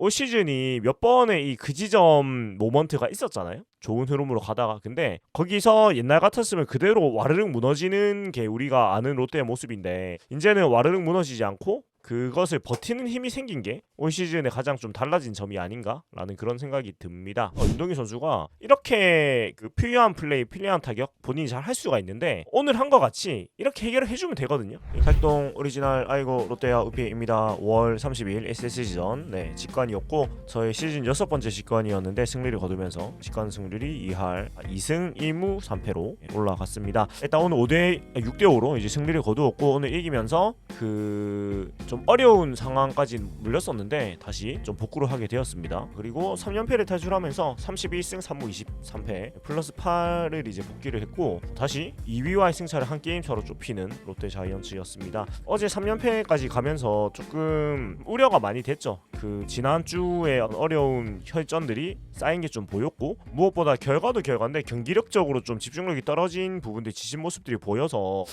올 시즌이 몇 번의 이 그 지점 모먼트가 있었잖아요. 좋은 흐름으로 가다가 근데 거기서 옛날 같았으면 그대로 와르륵 무너지는 게 우리가 아는 롯데의 모습인데 이제는 와르륵 무너지지 않고 그것을 버티는 힘이 생긴 게 올 시즌에 가장 좀 달라진 점이 아닌가라는 그런 생각이 듭니다. 윤동희 선수가 이렇게 그 필요한 플레이, 필요한 타격 본인이 잘 할 수가 있는데 오늘 한 것 같이 이렇게 해결을 해주면 되거든요. 활동 오리지널 아이고 롯데야 우피입니다. 5월 30일 SSG전 직관이었고 저의 시즌 6번째 직관이었는데 승리를 거두면서 직관 승률이 2승 1무 3패로 올라갔습니다. 일단 오늘 6대5로 이제 승리를 거두었고 오늘 이기면서 그 좀 어려운 상황까지 물렸었는데 다시 좀 복구를 하게 되었습니다. 그리고 3연패를 탈출하면서 31승 3무 23패 플러스 8을 이제 복귀를 했고 다시 2위와의 승차를 한 게임 차로 좁히는 롯데 자이언츠였습니다. 어제 3연패까지 가면서 조금 우려가 많이 됐죠. 그 지난주에 어려운 혈전들이 쌓인 게 좀 보였고 무엇보다 결과도 결과인데 경기력적으로 좀 집중력이 떨어진 부분들 지친 모습들이 보여서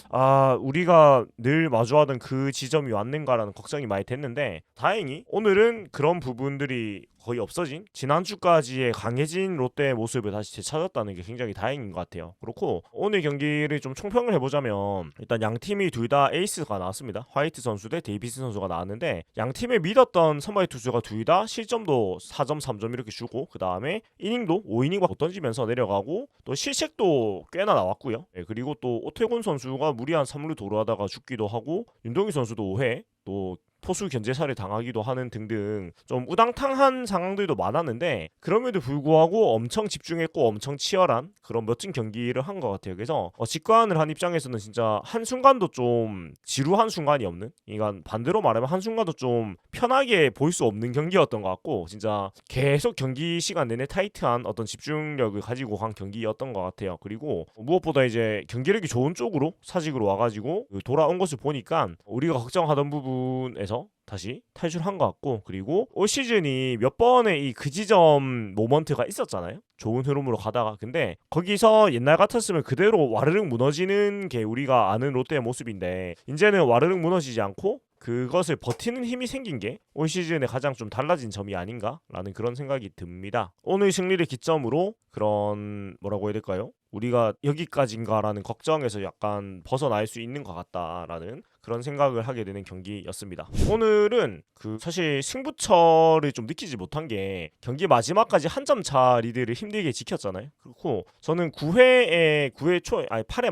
우리가 늘 마주하던 그 지점이 왔는가라는 걱정이 많이 됐는데 다행히 오늘은 그런 부분들이 거의 없어진 지난주까지의 강해진 롯데의 모습을 다시 되찾았다는 게 굉장히 다행인 것 같아요. 그렇고 오늘 경기를 좀 총평을 해보자면 일단 양 팀이 둘 다 에이스가 나왔습니다. 화이트 선수 대 데이비스 선수가 나왔는데 양 팀을 믿었던 선발 투수가 둘 다 실점도 4점 3점 이렇게 주고 그 다음에 이닝도 5이닝밖에 못 던지면서 내려가고 또 실책도 꽤나 나왔고요. 그리고 또 오태곤 선수가 무리한 3루 도루하다가 죽기도 하고 윤동희 선수도 5회 또 포수 견제사를 당하기도 하는 등등 좀 우당탕한 상황들도 많았는데 그럼에도 불구하고 엄청 집중했고 엄청 치열한 그런 멋진 경기를 한 것 같아요. 그래서 직관을 한 입장에서는 진짜 한순간도 좀 지루한 순간이 없는 그러니까 반대로 말하면 한순간도 좀 편하게 볼 수 없는 경기였던 것 같고 진짜 계속 경기 시간 내내 타이트한 어떤 집중력을 가지고 간 경기였던 것 같아요. 그리고 무엇보다 이제 경기력이 좋은 쪽으로 사직으로 와가지고 돌아온 것을 보니까 우리가 걱정하던 부분에서 다시 탈출한 것 같고 그리고 올 시즌이 몇 번의 이 그 지점 모먼트가 있었잖아요. 좋은 흐름으로 가다가 근데 거기서 옛날 같았으면 그대로 와르륵 무너지는 게 우리가 아는 롯데의 모습인데 이제는 와르륵 무너지지 않고 그것을 버티는 힘이 생긴 게 올 시즌에 가장 좀 달라진 점이 아닌가라는 그런 생각이 듭니다. 오늘 승리를 기점으로 그런 뭐라고 해야 될까요? 우리가 여기까지인가라는 걱정에서 약간 벗어날 수 있는 것 같다라는 그런 생각을 하게 되는 경기였습니다. 오늘은 그 사실 승부처를 좀 느끼지 못한 게 경기 마지막까지 한 점 차 리드를 힘들게 지켰잖아요. 그렇고 저는 9회 초 아니 8회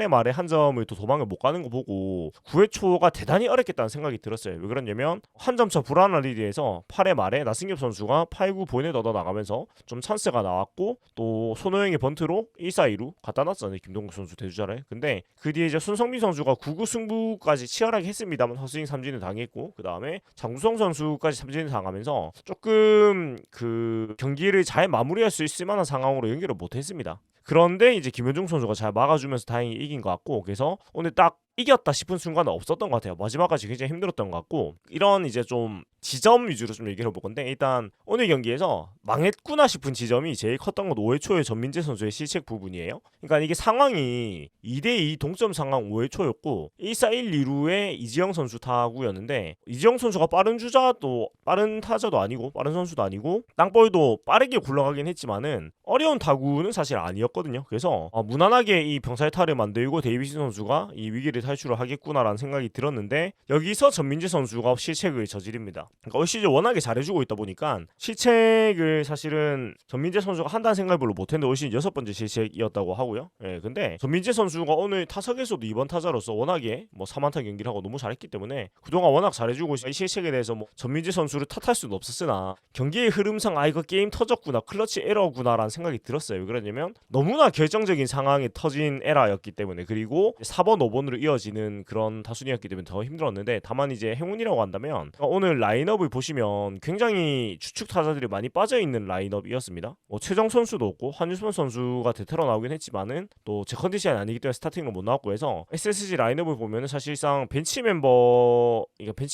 말에 한 점을 또 도망을 못 가는 거 보고 9회 초가 대단히 어렵겠다는 생각이 들었어요. 왜 그러냐면 한 점 차 불안한 리드에서 8회 말에 나승엽 선수가 8구 본에 넣어 나가면서 좀 찬스가 나왔고 또 손호영의 번트로 1사 2루 갖다 놨잖아요. 김동국 선수 대주자를. 근데 그 뒤에 이제 손성민 선수가 9구 승부까지 치열하게 했습니다만 허스윙 삼진을 당했고 그 다음에 장구성 선수까지 삼진을 당하면서 조금 그 경기를 잘 마무리할 수 있을 만한 상황으로 연결을 못했습니다. 그런데 이제 김현중 선수가 잘 막아주면서 다행히 이긴 것 같고 그래서 오늘 딱 이겼다 싶은 순간은 없었던 것 같아요. 마지막까지 굉장히 힘들었던 것 같고 이런 이제 좀 지점 위주로 좀 얘기를 해볼 건데 일단 오늘 경기에서 망했구나 싶은 지점이 제일 컸던 건 5회 초에 전민재 선수의 실책 부분이에요. 그러니까 이게 상황이 2대2 동점 상황 5회 초였고 1사 1, 2루에 이지영 선수 타구였는데 이지영 선수가 빠른 타자도 아니고 빠른 선수도 아니고 땅볼도 빠르게 굴러가긴 했지만은 어려운 타구는 사실 아니었거든요. 그래서 무난하게 이 병살타를 만들고 데이비스 선수가 이 위기를 탈출을 하겠구나라는 생각이 들었는데 여기서 전민재 선수가 실책을 저지릅니다. 그러니까 올 시즌 워낙에 잘해주고 있다 보니까 실책을 사실은 전민재 선수가 한다는 생각을 별로 못했는데 올 시즌 6번째 실책이었다고 하고요. 근데 전민재 선수가 오늘 타석에서도 2번 타자로서 워낙에 뭐 3안타 경기를 하고 너무 잘했기 때문에 그동안 워낙 잘해주고 이 실책에 대해서 뭐 전민재 선수를 탓할 수는 없었으나 경기의 흐름상 이거 게임 터졌구나 클러치 에러구나라는 생각이 들었어요. 왜 그러냐면 너무나 결정적인 상황에 터진 에러였기 때문에 그리고 4번 5번으로 이어지는 그런 타순이었기 때문에 더 힘들었는데 다만 이제 행운이라고 한다면 오늘 라인업을 보시면 굉장히 주축 타자들이 많이 빠져있는 라인업이었습니다. 뭐 최정 선수도 없고 한유선 선수가 대타로 나오긴 했지만은 또 제 컨디션이 아니기 때문에 스타팅으로 못 나왔고 해서 SSG 라인업을 보면은 사실상 벤치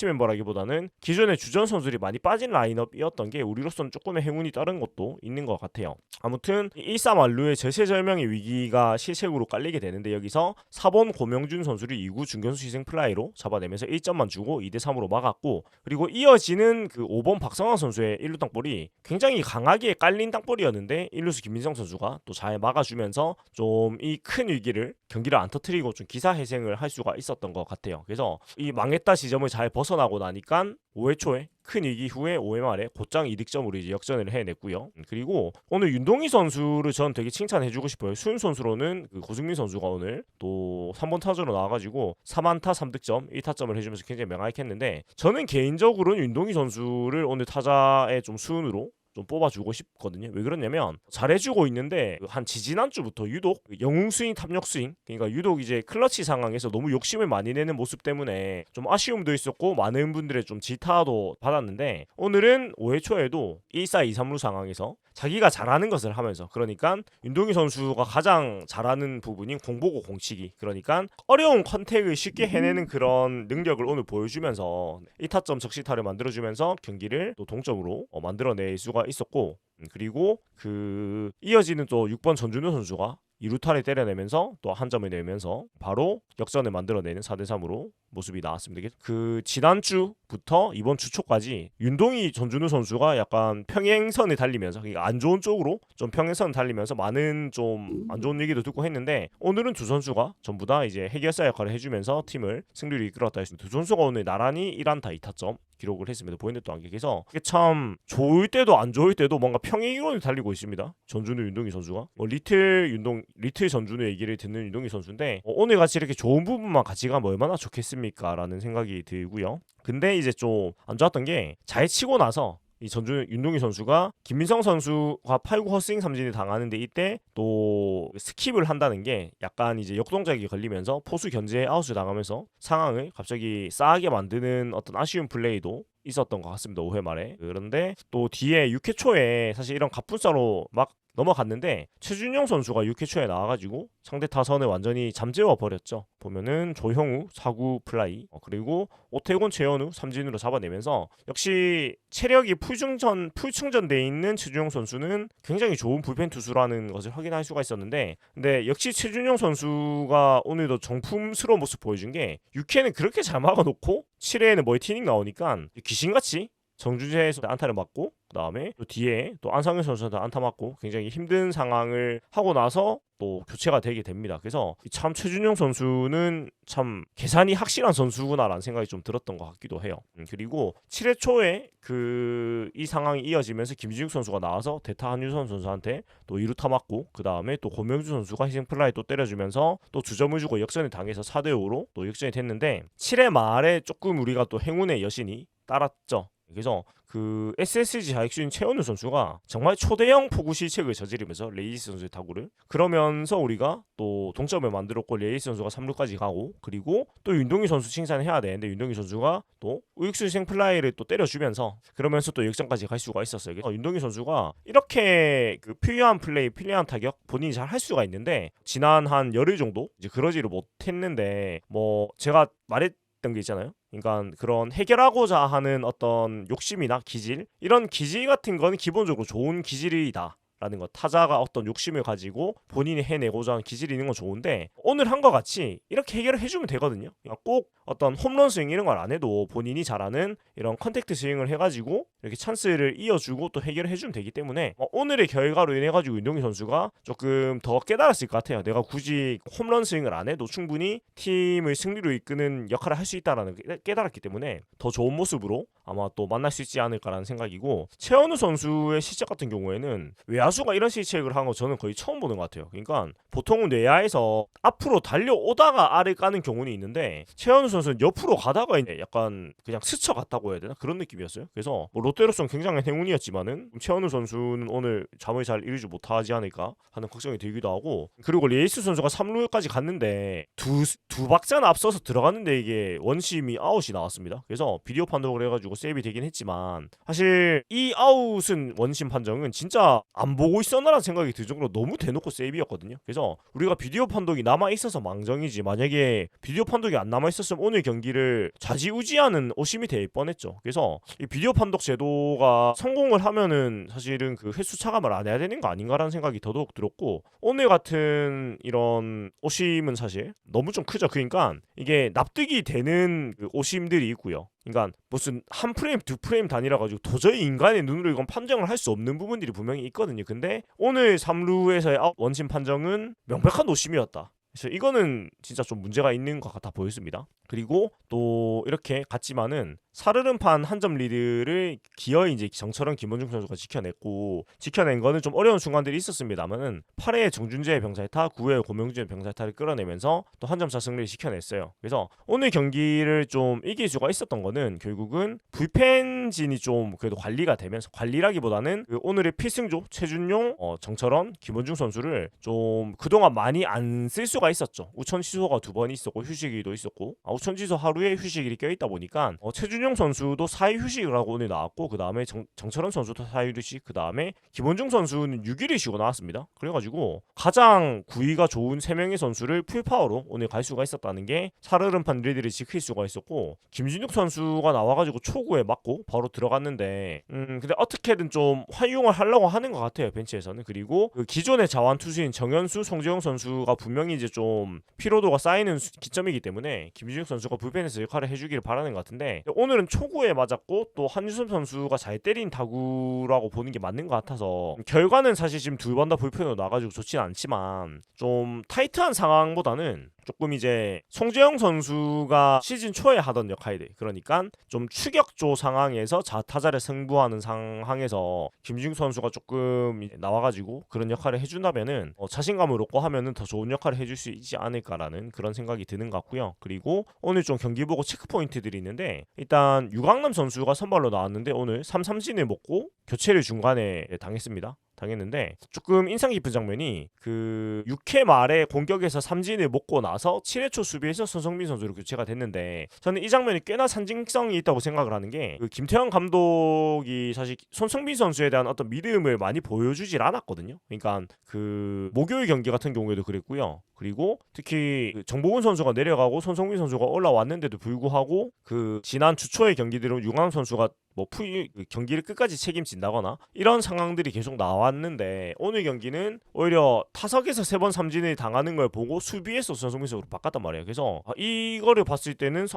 멤버라기보다는 기존의 주전 선수들이 많이 빠진 라인업이었던 게 우리로서는 조금의 행운이 따른 것도 있는 것 같아요. 아무튼 1-3 완루의 절세절명의 위기가 실책으로 깔리게 되는데 여기서 4번 고명준 선수를 선수를 2구 중견수 희생 플라이로 잡아내면서 1점만 주고 2대3으로 막았고, 그리고 이어지는 그 5번 박성환 선수의 1루 땅볼이 굉장히 강하게 깔린 땅볼이었는데 1루수 김민성 선수가 또 잘 막아주면서 좀 이 큰 위기를 경기를 안 터뜨리고 좀 기사회생을 할 수가 있었던 것 같아요. 그래서 이 망했다 시점을 잘 벗어나고 나니까 5회 초에 큰 위기 후에 5회 말에 곧장 이득점으로 이제 역전을 해냈고요. 그리고 오늘 윤동희 선수를 전 되게 칭찬해주고 싶어요. 수훈 선수로는 그 고승민 선수가 오늘 또 3번 타자로 나와가지고 3안타 3득점 1타점을 해주면서 굉장히 명확했는데, 저는 개인적으로는 윤동희 선수를 오늘 타자의 좀 수훈으로 좀 뽑아주고 싶거든요. 왜 그러냐면 잘해주고 있는데 한 지지난주부터 유독 영웅 스윙 탐욕 스윙, 그러니까 유독 이제 클러치 상황에서 너무 욕심을 많이 내는 모습 때문에 좀 아쉬움도 있었고 많은 분들의 좀 질타도 받았는데, 오늘은 5회 초에도 1사 2, 3루 상황에서 자기가 잘하는 것을 하면서, 그러니까 윤동희 선수가 가장 잘하는 부분인 공보고 공치기, 그러니까 어려운 컨택을 쉽게 해내는 그런 능력을 오늘 보여주면서 1타점 적시타를 만들어주면서 경기를 또 동점으로 만들어낼 수가 있었고, 그리고 그 이어지는 또 6번 전준우 선수가 2루타를 때려내면서 또 한 점을 내면서 바로 역전을 만들어내는 4대3으로 모습이 나왔습니다. 그 지난주부터 이번 주 초까지 윤동희 전준우 선수가 약간 평행선을 달리면서, 그러니까 안 좋은 쪽으로 좀 평행선을 달리면서 많은 좀 안 좋은 얘기도 듣고 했는데, 오늘은 두 선수가 전부 다 이제 해결사 역할을 해주면서 팀을 승리로 이끌었다 했습니다. 두 선수가 오늘 나란히 1안타 2타점 기록을 했습니다. 보이는데도 안개에서 이게 참 좋을 때도 안 좋을 때도 뭔가 평행이론을 달리고 있습니다. 전준우 윤동희 선수가 리틀 전준우 얘기를 듣는 윤동희 선수인데, 오늘 같이 이렇게 좋은 부분만 같이 가면 얼마나 좋겠습니까 라는 생각이 들고요. 근데 이제 좀 안 좋았던 게, 잘 치고 나서 이 윤동희 선수가 김민성 선수가 8구 헛스윙 삼진을 당하는데, 이때 또 스킵을 한다는 게 약간 이제 역동작이 걸리면서 포수 견제에 아웃을 당하면서 상황을 갑자기 싸하게 만드는 어떤 아쉬운 플레이도 있었던 것 같습니다. 5회 말에. 그런데 또 뒤에 6회 초에 사실 이런 갑분싸로 막 넘어갔는데, 최준용 선수가 6회 초에 나와가지고 상대 타선을 완전히 잠재워 버렸죠. 보면은 조형우 4구 플라이, 그리고 오태곤 최현우 삼진으로 잡아내면서, 역시 체력이 풀충전돼 있는 최준용 선수는 굉장히 좋은 불펜 투수라는 것을 확인할 수가 있었는데, 근데 역시 최준용 선수가 오늘도 정품스러운 모습 보여준 게, 6회는 그렇게 잘 막아놓고 7회에는 멀티닝 나오니까 귀신같이 정준재에서 안타를 맞고, 그 다음에 또 뒤에 또 안상현 선수한테 안타 맞고 굉장히 힘든 상황을 하고 나서 또 교체가 되게 됩니다. 그래서 참 최준용 선수는 참 계산이 확실한 선수구나라는 생각이 좀 들었던 것 같기도 해요. 그리고 7회 초에 이 상황이 이어지면서 김진욱 선수가 나와서 대타 한유선 선수한테 또 2루타 맞고, 그 다음에 또 고명주 선수가 희생플라이 또 때려주면서 또 주점을 주고 역전을 당해서 4대5로 또 역전이 됐는데, 7회 말에 조금 우리가 또 행운의 여신이 따랐죠. 그래서 그 SSG 자익수인 최원우 선수가 정말 초대형 포구 실책을 저지르면서 레이스 선수의 타구를, 그러면서 우리가 또 동점을 만들었고, 레이스 선수가 3루까지 가고, 그리고 또 윤동희 선수 칭찬해야 되는데 윤동희 선수가 또 우익수 희생 플라이를 또 때려주면서, 그러면서 또 역전까지 갈 수가 있었어요. 그래서 윤동희 선수가 이렇게 그 필요한 플레이, 필요한 타격 본인이 잘 할 수가 있는데, 지난 한 열흘 정도 이제 그러지를 못했는데, 뭐 제가 말했던 게 있잖아요. 그러니까 그런 해결하고자 하는 어떤 욕심이나 기질, 이런 기질 같은 거는 기본적으로 좋은 기질이다 라는 것, 타자가 어떤 욕심을 가지고 본인이 해내고자 하는 기질이 있는 건 좋은데, 오늘 한 것 같이 이렇게 해결을 해주면 되거든요. 그러니까 꼭 어떤 홈런 스윙 이런 걸 안 해도 본인이 잘하는 이런 컨택트 스윙을 해가지고 이렇게 찬스를 이어주고 또 해결을 해주면 되기 때문에, 오늘의 결과로 인해가지고 윤동희 선수가 조금 더 깨달았을 것 같아요. 내가 굳이 홈런 스윙을 안 해도 충분히 팀을 승리로 이끄는 역할을 할 수 있다라는 깨달았기 때문에 더 좋은 모습으로 아마 또 만날 수 있지 않을까라는 생각이고, 최현우 선수의 시작 같은 경우에는 외야수가 이런 실책을 한 거 저는 거의 처음 보는 것 같아요. 그러니까 보통은 내야에서 앞으로 달려오다가 알을 까는 경우는 있는데, 최현우 선수는 옆으로 가다가 약간 그냥 스쳐갔다고 해야 되나, 그런 느낌이었어요. 그래서 뭐 롯데로서는 굉장히 행운이었지만은 최현우 선수는 오늘 잠을 잘 이루지 못하지 않을까 하는 걱정이 들기도 하고, 그리고 레이스 선수가 3루까지 갔는데 두 박자나 앞서서 들어갔는데 이게 원심이 아웃이 나왔습니다. 그래서 비디오 판독을 해가지고 세이브 되긴 했지만, 사실 이 아웃은 원심 판정은 진짜 안 보고 있었나라는 생각이 들 정도로 너무 대놓고 세이브였거든요. 그래서 우리가 비디오 판독이 남아있어서 망정이지, 만약에 비디오 판독이 안 남아있었으면 오늘 경기를 좌지우지하는 오심이 될 뻔했죠. 그래서 이 비디오 판독 제도가 성공을 하면은 사실은 그 횟수 차감을 안 해야 되는 거 아닌가라는 생각이 더더욱 들었고, 오늘 같은 이런 오심은 사실 너무 좀 크죠. 그러니까 이게 납득이 되는 그 오심들이 있고요. 그러니까 무슨 한 프레임 두 프레임 단위라 가지고 도저히 인간의 눈으로 이건 판정을 할 수 없는 부분들이 분명히 있거든요. 근데 오늘 3루에서의 원심 판정은 명백한 오심이었다. 그래서 이거는 진짜 좀 문제가 있는 것 같아 보였습니다. 그리고 또 이렇게 갔지만은 살얼음판 한 점 리드를 기어이 이제 정철원 김원중 선수가 지켜낸 거는 좀 어려운 순간들이 있었습니다만은 8회에 정준재의 병살타, 9회에 고명준의 병살타를 끌어내면서 또 한 점차 승리를 지켜냈어요. 그래서 오늘 경기를 좀 이길 수가 있었던 거는 결국은 불펜진이 좀 그래도 관리가 되면서, 관리라기보다는 그 오늘의 필승조 최준용, 정철원, 김원중 선수를 좀 그동안 많이 안 쓸 수가 있었죠. 우천 취소가 2번 있었고 휴식일도 있었고, 우천 취소 하루에 휴식일이 껴있다 보니까 최준용 선수도 4일 휴식을 하고 오늘 나왔고, 그 다음에 정철원 선수도 4일 휴식, 그 다음에 김원중 선수는 6일을 쉬고 나왔습니다. 그래가지고 가장 구위가 좋은 3명의 선수를 풀파워로 오늘 갈 수가 있었다는 게 살얼음판 리드를 지킬 수가 있었고, 김진욱 선수가 나와가지고 초구에 맞고 바로 들어갔는데 근데 어떻게든 좀 활용을 하려고 하는 것 같아요, 벤치에서는. 그리고 그 기존의 자완 투수인 정현수, 송재용 선수가 분명히 이제 좀 피로도가 쌓이는 기점이기 때문에 김진욱 선수가 불펜에서 역할을 해주기를 바라는 것 같은데, 오늘은 초구에 맞았고 또 한유섬 선수가 잘 때린 타구라고 보는 게 맞는 것 같아서, 결과는 사실 지금 2번 다 불펜으로 나가지고 좋지는 않지만 좀 타이트한 상황보다는 조금 이제 송재영 선수가 시즌 초에 하던 역할들, 그러니까 좀 추격조 상황에서 자타자를 승부하는 상황에서 김진욱 선수가 조금 나와가지고 그런 역할을 해준다면은 자신감을 얻고 하면은 더 좋은 역할을 해줄 수 있지 않을까라는 그런 생각이 드는 것 같고요. 그리고 오늘 좀 경기 보고 체크 포인트들이 있는데, 일단 유강남 선수가 선발로 나왔는데 오늘 3삼진을 먹고 교체를 중간에 당했는데 조금 인상 깊은 장면이 그 6회 말에 공격에서 삼진을 먹고 나서 7회 초 수비에서 손성민 선수로 교체가 됐는데, 저는 이 장면이 꽤나 상징성이 있다고 생각을 하는 게, 그 김태형 감독이 사실 손성민 선수에 대한 어떤 믿음을 많이 보여주질 않았거든요. 그러니까 그 목요일 경기 같은 경우에도 그랬고요. 그리고 특히 그 정보근 선수가 내려가고 손성민 선수가 올라왔는데도 불구하고 그 지난 주초의 경기들은 유강 선수가 경기를 끝까지 책임진다거나 이런 상황들이 계속 나왔는데, 오늘 경기는 오히려 타석에서 3번 삼진을 당하는 걸 보고 수비에서 손성민 선수로 바꿨단 말이에요. 그래서 이거를 봤을 때는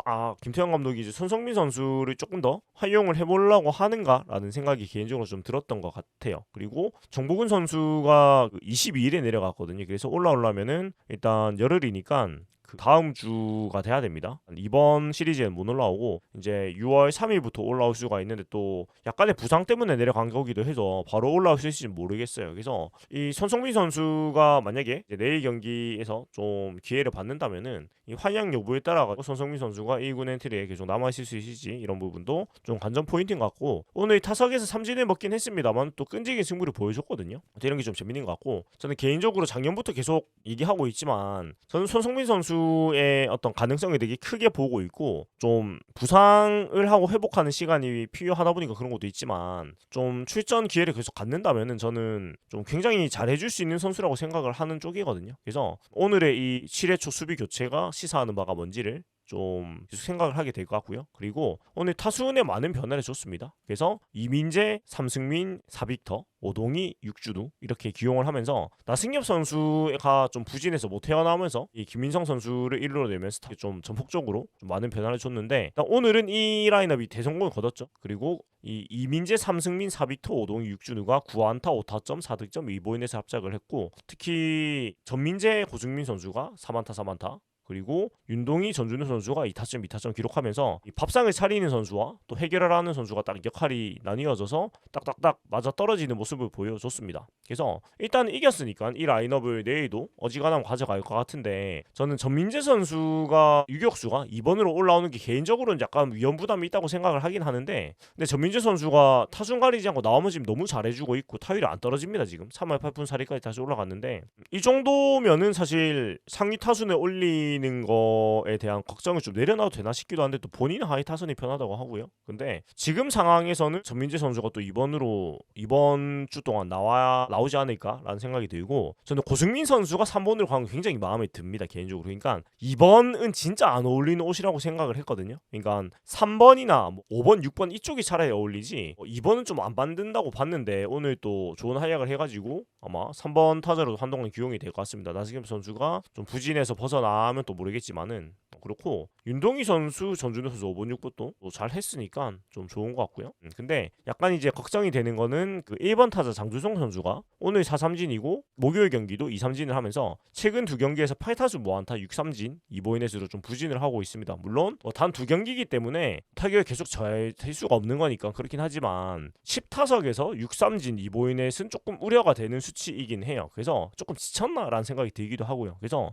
김태형 감독이 이제 손성민 선수를 조금 더 활용을 해보려고 하는가라는 생각이 개인적으로 좀 들었던 것 같아요. 그리고 정보근 선수가 22일에 내려갔거든요. 그래서 올라오려면은 일단 열흘이니까 그 다음 주가 돼야 됩니다. 이번 시리즈에는 못 올라오고 이제 6월 3일부터 올라올 수가 있는데, 또 약간의 부상 때문에 내려간 거기도 해서 바로 올라올 수 있을지 모르겠어요. 그래서 이 손성민 선수가 만약에 이제 내일 경기에서 좀 기회를 받는다면은 이 활약 여부에 따라 손성민 선수가 1군 엔트리에 계속 남아있을 수 있을지, 이런 부분도 좀 관전 포인트인 것 같고, 오늘 타석에서 삼진을 먹긴 했습니다만 또 끈질긴 승부를 보여줬거든요. 이런 게 좀 재밌는 것 같고, 저는 개인적으로 작년부터 계속 얘기하고 있지만 저는 손성민 선수의 어떤 가능성이 되게 크게 보고 있고, 좀 부상을 하고 회복하는 시간이 필요하다 보니까 그런 것도 있지만 좀 출전 기회를 계속 갖는다면은 저는 좀 굉장히 잘해줄 수 있는 선수라고 생각을 하는 쪽이거든요. 그래서 오늘의 이 7회 초 수비 교체가 시사하는 바가 뭔지를 좀 생각을 하게 될 것 같고요. 그리고 오늘 타순에 많은 변화를 줬습니다. 그래서 이민재, 삼승민, 사빅터, 오동희, 육준우 이렇게 기용을 하면서 나승엽 선수가 좀 부진해서 못 태어나면서 이 김민성 선수를 1루로 내면서 좀 전폭적으로 좀 많은 변화를 줬는데, 오늘은 이 라인업이 대성공을 거뒀죠. 그리고 이 이민재, 삼승민, 사빅터, 오동희, 육준우가 9안타, 5타점, 4득점, 2보인에서 합작을 했고, 특히 전민재, 고승민 선수가 3안타, 3안타, 그리고 윤동희, 전준우 선수가 2타점, 2타점 기록하면서 이 밥상을 차리는 선수와 또 해결을 하는 선수가 딱 역할이 나뉘어져서 딱딱딱 맞아 떨어지는 모습을 보여줬습니다. 그래서 일단 이겼으니까 이 라인업을 내일도 어지간하면 가져갈 것 같은데, 저는 전민재 선수가 유격수가 2번으로 올라오는 게 개인적으로는 약간 위험 부담이 있다고 생각을 하긴 하는데, 근데 전민재 선수가 타순 가리지 않고 나오면 지금 너무 잘해주고 있고 타율이 안 떨어집니다. 지금 3할 8푼 4리까지 다시 올라갔는데, 이 정도면은 사실 상위 타순에 올리는 걸리는 거에 대한 걱정을 좀 내려놔도 되나 싶기도 한데 또 본인은 하이 타선이 편하다고 하고요. 근데 지금 상황에서는 전민재 선수가 또 이번 주 동안 나오지 않을까라는 생각이 들고 저는 고승민 선수가 3번으로 가는 게 굉장히 마음에 듭니다 개인적으로. 그러니까 2번은 진짜 안 어울리는 옷이라고 생각을 했거든요. 그러니까 3번이나 5번, 6번 이쪽이 차라리 어울리지 2번은 좀 안 만든다고 봤는데 오늘 또 좋은 활약을 해가지고 아마 3번 타자로도 한동안 기용이 될 것 같습니다. 나승엽 선수가 좀 부진에서 벗어나면 또 모르겠지만은 그렇고 윤동희 선수, 전준우 선수 5번, 6번도 잘 했으니까 좀 좋은 것 같고요. 근데 약간 이제 걱정이 되는 거는 그 1번 타자 장주성 선수가 오늘 4삼진이고 목요일 경기도 2삼진을 하면서 최근 두 경기에서 8타수 무안타 6삼진 2보이넷으로 좀 부진을 하고 있습니다. 물론 단 두 경기이기 때문에 타격이 계속 잘 될 수가 없는 거니까 그렇긴 하지만 10타석에서 6삼진 2보이넷은 조금 우려가 되는 수치이긴 해요. 그래서 조금 지쳤나라는 생각이 들기도 하고요. 그래서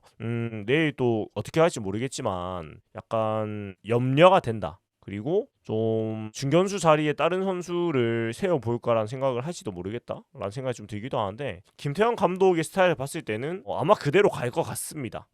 내일 또 어떻게 할지 모르겠지만 약간 염려가 된다. 그리고 좀 중견수 자리에 다른 선수를 세워볼까라는 생각을 할지도 모르겠다라는 생각이 좀 들기도 하는데 김태형 감독의 스타일을 봤을 때는 아마 그대로 갈 것 같습니다.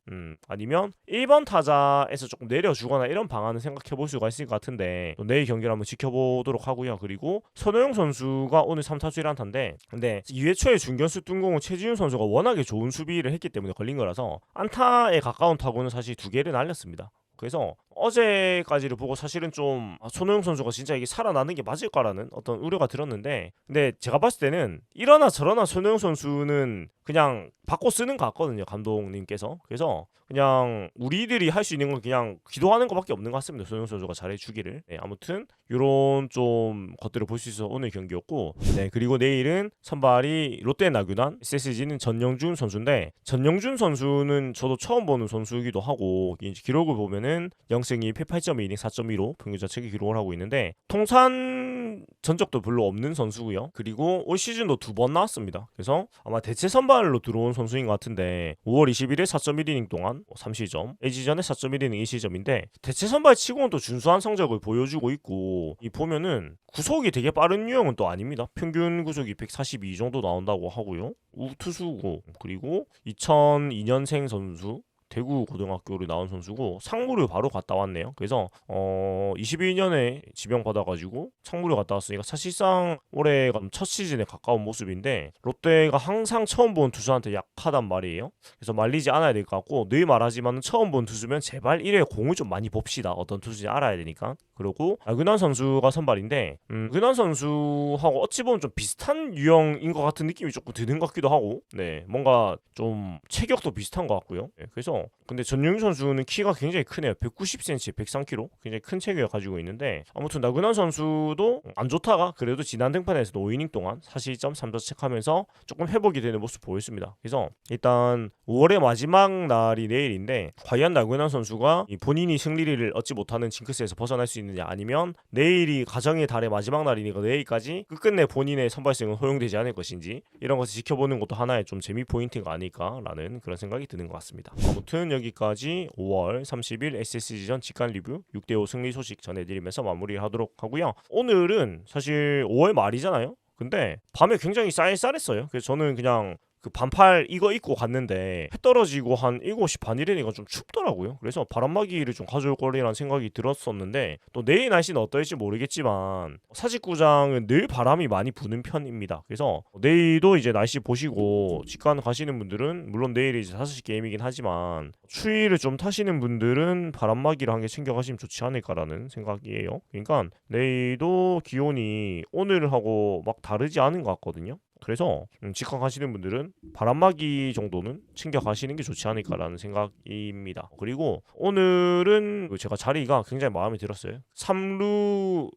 아니면 1번 타자에서 조금 내려주거나 이런 방안을 생각해볼 수가 있을 것 같은데 내일 경기를 한번 지켜보도록 하고요. 그리고 손호영 선수가 오늘 3타수 1안타인데 근데 2회 초에 중견수 뜬공은 최지훈 선수가 워낙에 좋은 수비를 했기 때문에 걸린 거라서 안타에 가까운 타구는 사실 2개를 날렸습니다. 그래서 어제까지를 보고 사실은 좀 손호영 선수가 진짜 이게 살아나는 게 맞을까라는 어떤 우려가 들었는데 근데 제가 봤을 때는 이러나 저러나 손호영 선수는 그냥 바꿔 쓰는 것 같거든요 감독님께서. 그래서 그냥 우리들이 할 수 있는 건 그냥 기도하는 것밖에 없는 것 같습니다. 손호영 선수가 잘해주기를. 네, 아무튼 이런 좀 것들을 볼 수 있어서 오늘 경기였고 네 그리고 내일은 선발이 롯데 나균환 SSG는 전영준 선수인데 전영준 선수는 저도 처음 보는 선수이기도 하고 이제 기록을 보면은 0승 2패 8.2이닝 4.15 평균 자책이 기록을 하고 있는데 통산 전적도 별로 없는 선수고요. 그리고 올 시즌도 2번 나왔습니다. 그래서 아마 대체 선발로 들어온 선수인 것 같은데 5월 21일 4.1이닝 동안 3시점 LG전에 4.1이닝 2시점인데 대체 선발 치고는 또 준수한 성적을 보여주고 있고 이 보면은 구속이 되게 빠른 유형은 또 아닙니다. 평균 구속이 142 정도 나온다고 하고요. 우투수고 그리고 2002년생 선수 대구 고등학교를 나온 선수고 상무를 바로 갔다 왔네요. 그래서 22년에 지명 받아가지고 상무를 갔다 왔으니까 사실상 올해가 첫 시즌에 가까운 모습인데 롯데가 항상 처음 본 투수한테 약하단 말이에요. 그래서 말리지 않아야 될 것 같고 늘 말하지만 처음 본 투수면 제발 1회 공을 좀 많이 봅시다. 어떤 투수인지 알아야 되니까. 그리고 근환 선수가 선발인데 근환 선수하고 어찌 보면 좀 비슷한 유형인 것 같은 느낌이 조금 드는 것 같기도 하고 네 뭔가 좀 체격도 비슷한 것 같고요. 네, 그래서 근데 전용준 선수는 키가 굉장히 크네요. 190cm, 103kg 굉장히 큰 체격을 가지고 있는데 아무튼 나균환 선수도 안 좋다가 그래도 지난 등판에서도 5이닝 동안 4실점 3자책하면서 조금 회복이 되는 모습 보였습니다. 그래서 일단 5월의 마지막 날이 내일인데 과연 나균환 선수가 본인이 승리를 얻지 못하는 징크스에서 벗어날 수 있느냐 아니면 내일이 가정의 달의 마지막 날이니까 내일까지 끝끝내 본인의 선발승은 허용되지 않을 것인지 이런 것을 지켜보는 것도 하나의 좀 재미 포인트가 아닐까라는 그런 생각이 드는 것 같습니다. 아무튼 여기까지 5월 30일 SSG전 직관 리뷰 6대5 승리 소식 전해드리면서 마무리하도록 하고요. 오늘은 사실 5월 말이잖아요. 근데 밤에 굉장히 쌀쌀했어요. 그래서 저는 그냥 그 반팔 이거 입고 갔는데 해 떨어지고 한 7시 반이라니까 좀 춥더라고요. 그래서 바람막이를 좀 가져올 거리라는 생각이 들었었는데 또 내일 날씨는 어떨지 모르겠지만 사직구장은 늘 바람이 많이 부는 편입니다. 그래서 내일도 이제 날씨 보시고 직관 가시는 분들은 물론 내일이 이제 5시 게임이긴 하지만 추위를 좀 타시는 분들은 바람막이를 한 개 챙겨가시면 좋지 않을까라는 생각이에요. 그러니까 내일도 기온이 오늘하고 막 다르지 않은 것 같거든요. 그래서 직관 가시는 분들은 바람막이 정도는 챙겨 가시는 게 좋지 않을까라는 생각입니다. 그리고 오늘은 제가 자리가 굉장히 마음에 들었어요. 3루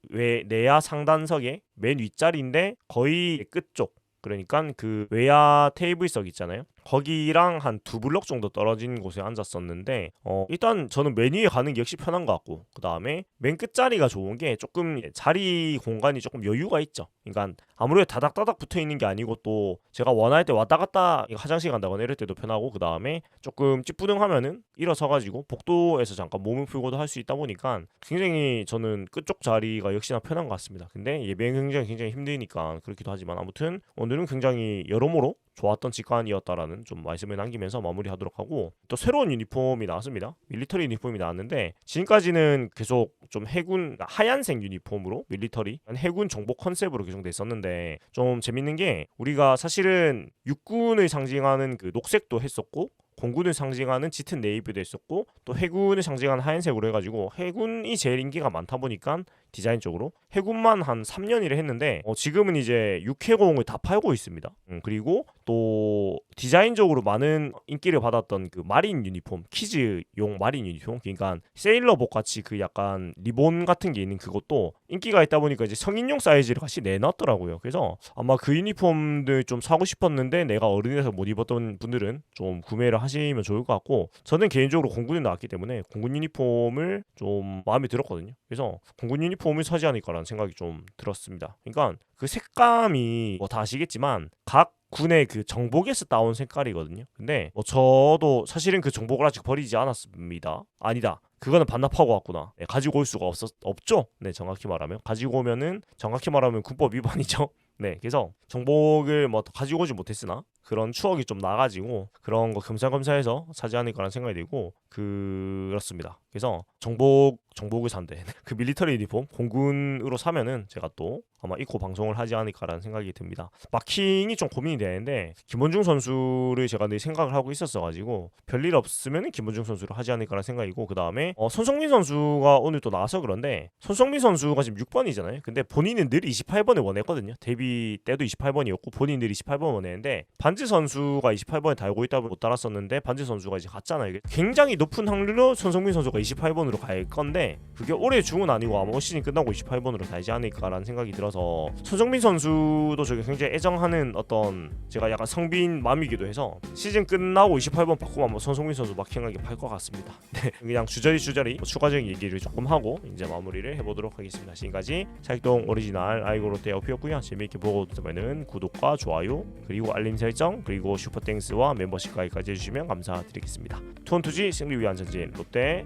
내야 상단석의 맨 윗자리인데 거의 끝쪽 그러니까 그 외야 테이블석 있잖아요. 거기랑 한 2블럭 정도 떨어진 곳에 앉았었는데 일단 저는 맨 위에 가는 게 역시 편한 것 같고 그 다음에 맨 끝자리가 좋은 게 조금 자리 공간이 조금 여유가 있죠. 그러니까 아무래도 다닥다닥 붙어있는 게 아니고 또 제가 원할 때 왔다 갔다 화장실 간다거나 이럴 때도 편하고 그 다음에 조금 찌뿌둥하면은 일어서가지고 복도에서 잠깐 몸을 풀고도 할 수 있다 보니까 굉장히 저는 끝쪽 자리가 역시나 편한 것 같습니다. 근데 예비행 굉장히 힘드니까 그렇기도 하지만 아무튼 오늘은 굉장히 여러모로 좋았던 직관이었다라는 좀 말씀을 남기면서 마무리하도록 하고, 또 새로운 유니폼이 나왔습니다. 밀리터리 유니폼이 나왔는데 지금까지는 계속 좀 해군 하얀색 유니폼으로 밀리터리 해군 정복 컨셉으로 개정됐었는데, 좀 재밌는 게 우리가 사실은 육군을 상징하는 그 녹색도 했었고 공군을 상징하는 짙은 네이비도 했었고 또 해군을 상징하는 하얀색으로 해가지고 해군이 제일 인기가 많다 보니까 디자인적으로 해군만 한 3년이래 했는데 지금은 이제 육해공을 다 팔고 있습니다. 그리고 또 디자인적으로 많은 인기를 받았던 그 마린 유니폼, 키즈용 마린 유니폼, 그러니까 세일러복 같이 그 약간 리본 같은 게 있는 그것도 인기가 있다 보니까 이제 성인용 사이즈를 같이 내놨더라고요. 그래서 아마 그 유니폼들 좀 사고 싶었는데 내가 어른이라서 못 입었던 분들은 좀 구매를 하시면 좋을 것 같고, 저는 개인적으로 공군에 나왔기 때문에 공군 유니폼을 좀 마음에 들었거든요. 그래서 공군 유니폼을 사지 않을까라는 생각이 좀 들었습니다. 그러니까 그 색감이 뭐 다 아시겠지만 각 군의 그 정복에서 따온 색깔이거든요. 근데 저도 사실은 그 정복을 아직 버리지 않았습니다. 아니다, 그거는 반납하고 왔구나. 네, 가지고 올 수가 없죠. 네, 정확히 말하면 가지고 오면은 정확히 말하면 군법 위반이죠. 네, 그래서 정복을 뭐 가지고 오지 못했으나 그런 추억이 좀 나가지고 그런 거 겸사겸사해서 사지 않을까라는 생각이 들고 그렇습니다. 그래서 정복을 산대. 그 밀리터리 유니폼 공군으로 사면은 제가 또 아마 입고 방송을 하지 않을까라는 생각이 듭니다. 마킹이 좀 고민이 되는데 김원중 선수를 제가 늘 생각을 하고 있었어가지고 별일 없으면 김원중 선수를 하지 않을까라는 생각이고, 그 다음에 손성민 선수가 오늘 또 나와서 그런데 손성민 선수가 지금 6번이잖아요. 근데 본인은 늘 28번을 원했거든요. 데뷔 때도 28번이었고 본인 늘 28번 원했는데 반지 선수가 28번에 달고 있다 보니 못 달았었는데 반지 선수가 이제 갔잖아요. 굉장히 높은 확률로 손성민 선수가 28번으로 갈 건데 그게 올해 중은 아니고 아마 올 시즌 끝나고 28번으로 달지 않을까라는 생각이 들어서, 손성민 선수도 저게 굉장히 애정하는 어떤 제가 약간 성빈 맘이기도 해서 시즌 끝나고 28번 바꾸면 한번 손성민 선수 마킹하게 팔 것 같습니다. 네, 그냥 주저리 추가적인 얘기를 조금 하고 이제 마무리를 해보도록 하겠습니다. 지금까지 사익동 오리지널 아이고 롯데 어피였고요. 재미있게 보고 있으면은 구독과 좋아요 그리고 알림 설정 그리고 슈퍼땡스와 멤버십 가입까지 해주시면 감사드리겠습니다. 투원투지 승리 위한 전진 롯데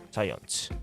자이언츠.